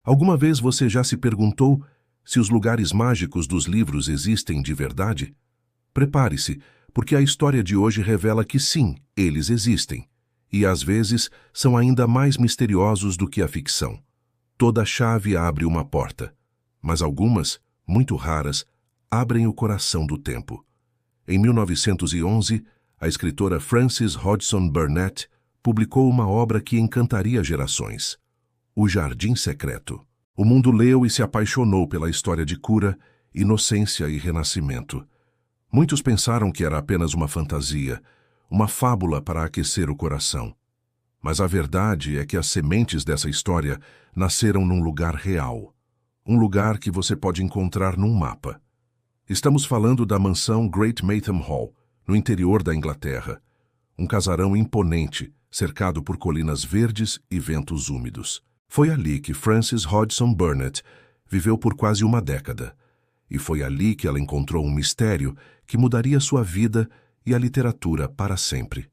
Alguma vez você já se perguntou se os lugares mágicos dos livros existem de verdade? Prepare-se, porque a história de hoje revela que sim, eles existem. E às vezes são ainda mais misteriosos do que a ficção. Toda chave abre uma porta, mas algumas, muito raras, abrem o coração do tempo. Em 1911, a escritora Frances Hodgson Burnett publicou uma obra que encantaria gerações: O Jardim Secreto. O mundo leu e se apaixonou pela história de cura, inocência e renascimento. Muitos pensaram que era apenas uma fantasia, uma fábula para aquecer o coração. Mas a verdade é que as sementes dessa história nasceram num lugar real. Um lugar que você pode encontrar num mapa. Estamos falando da mansão Great Maytham Hall, no interior da Inglaterra. Um casarão imponente, cercado por colinas verdes e ventos úmidos. Foi ali que Frances Hodgson Burnett viveu por quase uma década. E foi ali que ela encontrou um mistério que mudaria sua vida e a literatura para sempre.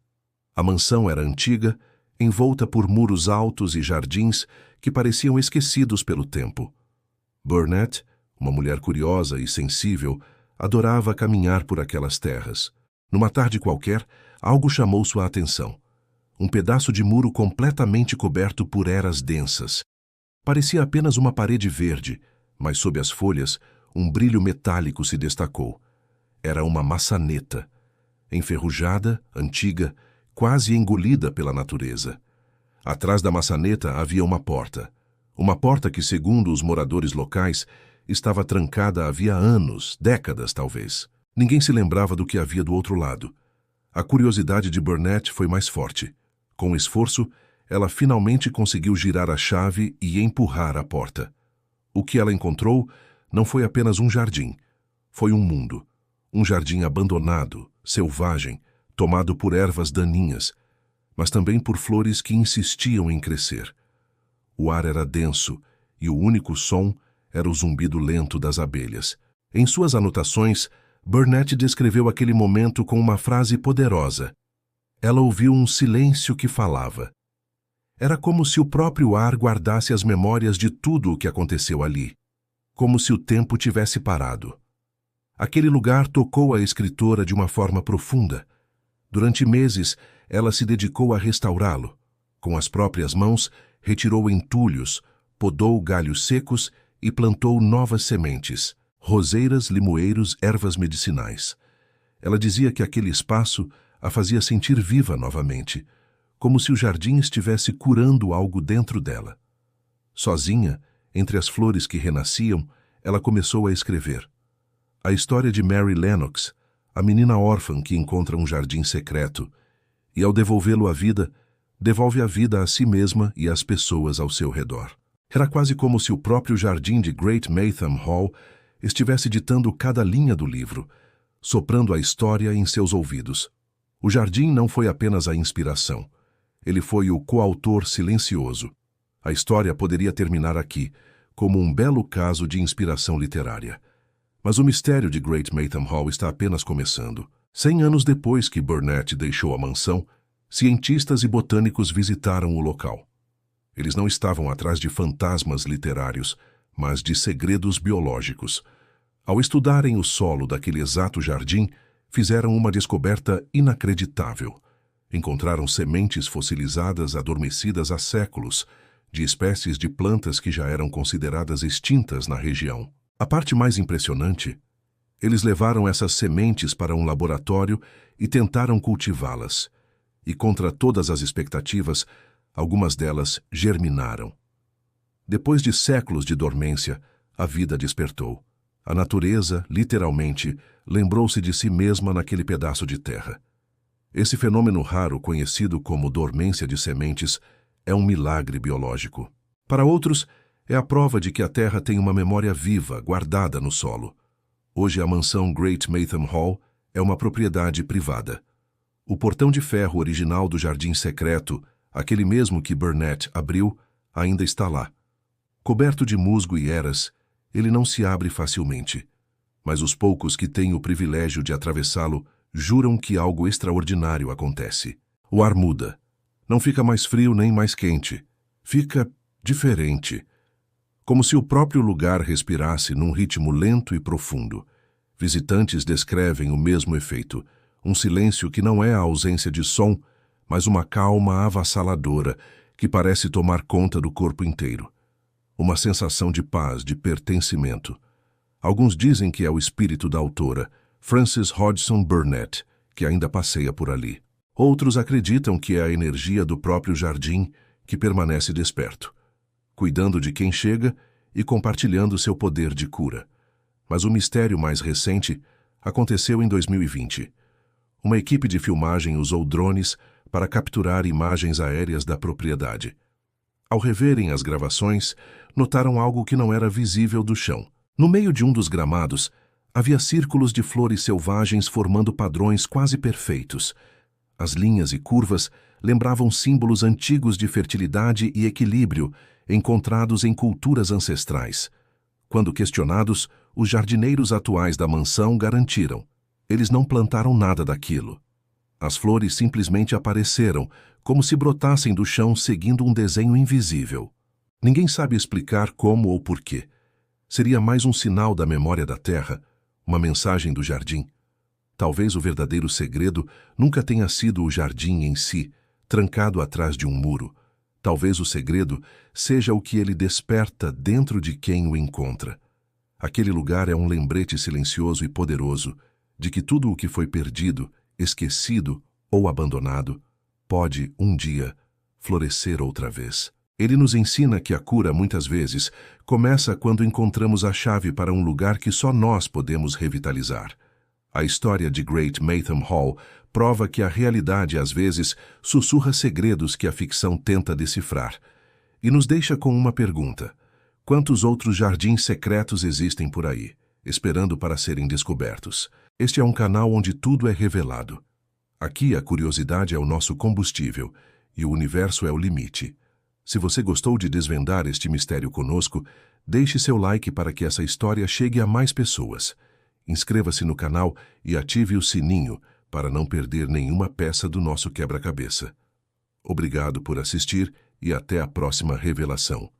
A mansão era antiga, envolta por muros altos e jardins que pareciam esquecidos pelo tempo. Burnett, uma mulher curiosa e sensível, adorava caminhar por aquelas terras. Numa tarde qualquer, algo chamou sua atenção. Um pedaço de muro completamente coberto por eras densas. Parecia apenas uma parede verde, mas sob as folhas, um brilho metálico se destacou. Era uma maçaneta. Enferrujada, antiga, quase engolida pela natureza. Atrás da maçaneta havia uma porta. Uma porta que, segundo os moradores locais, estava trancada havia anos, décadas talvez. Ninguém se lembrava do que havia do outro lado. A curiosidade de Burnett foi mais forte. Com esforço, ela finalmente conseguiu girar a chave e empurrar a porta. O que ela encontrou não foi apenas um jardim. Foi um mundo. Um jardim abandonado, selvagem, tomado por ervas daninhas, mas também por flores que insistiam em crescer. O ar era denso e o único som era o zumbido lento das abelhas. Em suas anotações, Burnett descreveu aquele momento com uma frase poderosa. Ela ouviu um silêncio que falava. Era como se o próprio ar guardasse as memórias de tudo o que aconteceu ali. Como se o tempo tivesse parado. Aquele lugar tocou a escritora de uma forma profunda. Durante meses, ela se dedicou a restaurá-lo. Com as próprias mãos, retirou entulhos, podou galhos secos e plantou novas sementes, roseiras, limoeiros, ervas medicinais. Ela dizia que aquele espaço a fazia sentir viva novamente, como se o jardim estivesse curando algo dentro dela. Sozinha, entre as flores que renasciam, ela começou a escrever. A história de Mary Lennox, a menina órfã que encontra um jardim secreto, e ao devolvê-lo à vida, devolve a vida a si mesma e às pessoas ao seu redor. Era quase como se o próprio jardim de Great Maytham Hall estivesse ditando cada linha do livro, soprando a história em seus ouvidos. O jardim não foi apenas a inspiração. Ele foi o coautor silencioso. A história poderia terminar aqui, como um belo caso de inspiração literária. Mas o mistério de Great Maytham Hall está apenas começando. 100 anos depois que Burnett deixou a mansão, cientistas e botânicos visitaram o local. Eles não estavam atrás de fantasmas literários, mas de segredos biológicos. Ao estudarem o solo daquele exato jardim, fizeram uma descoberta inacreditável. Encontraram sementes fossilizadas adormecidas há séculos, de espécies de plantas que já eram consideradas extintas na região. A parte mais impressionante, eles levaram essas sementes para um laboratório e tentaram cultivá-las. E contra todas as expectativas, algumas delas germinaram. Depois de séculos de dormência, a vida despertou. A natureza, literalmente, lembrou-se de si mesma naquele pedaço de terra. Esse fenômeno raro, conhecido como dormência de sementes, é um milagre biológico. Para outros, é a prova de que a terra tem uma memória viva, guardada no solo. Hoje a mansão Great Maytham Hall é uma propriedade privada. O portão de ferro original do Jardim Secreto, aquele mesmo que Burnett abriu, ainda está lá. Coberto de musgo e eras, ele não se abre facilmente. Mas os poucos que têm o privilégio de atravessá-lo juram que algo extraordinário acontece. O ar muda. Não fica mais frio nem mais quente. Fica diferente. como se o próprio lugar respirasse num ritmo lento e profundo. Visitantes descrevem o mesmo efeito, um silêncio que não é a ausência de som, mas uma calma avassaladora que parece tomar conta do corpo inteiro. Uma sensação de paz, de pertencimento. Alguns dizem que é o espírito da autora, Frances Hodgson Burnett, que ainda passeia por ali. Outros acreditam que é a energia do próprio jardim que permanece desperto, cuidando de quem chega e compartilhando seu poder de cura. Mas o mistério mais recente aconteceu em 2020. Uma equipe de filmagem usou drones para capturar imagens aéreas da propriedade. Ao reverem as gravações, notaram algo que não era visível do chão. No meio de um dos gramados, havia círculos de flores selvagens formando padrões quase perfeitos. As linhas e curvas lembravam símbolos antigos de fertilidade e equilíbrio encontrados em culturas ancestrais. Quando questionados, os jardineiros atuais da mansão garantiram: eles não plantaram nada daquilo. As flores simplesmente apareceram, como se brotassem do chão seguindo um desenho invisível. Ninguém sabe explicar como ou porquê. Seria mais um sinal da memória da terra, uma mensagem do jardim. Talvez o verdadeiro segredo nunca tenha sido o jardim em si, trancado atrás de um muro. Talvez o segredo seja o que ele desperta dentro de quem o encontra. Aquele lugar é um lembrete silencioso e poderoso de que tudo o que foi perdido, esquecido ou abandonado pode, um dia, florescer outra vez. Ele nos ensina que a cura, muitas vezes, começa quando encontramos a chave para um lugar que só nós podemos revitalizar. A história de Great Maytham Hall prova que a realidade, às vezes, sussurra segredos que a ficção tenta decifrar. E nos deixa com uma pergunta: quantos outros jardins secretos existem por aí, esperando para serem descobertos? Este é um canal onde tudo é revelado. Aqui a curiosidade é o nosso combustível e o universo é o limite. Se você gostou de desvendar este mistério conosco, deixe seu like para que essa história chegue a mais pessoas. Inscreva-se no canal e ative o sininho para não perder nenhuma peça do nosso quebra-cabeça. Obrigado por assistir e até a próxima revelação.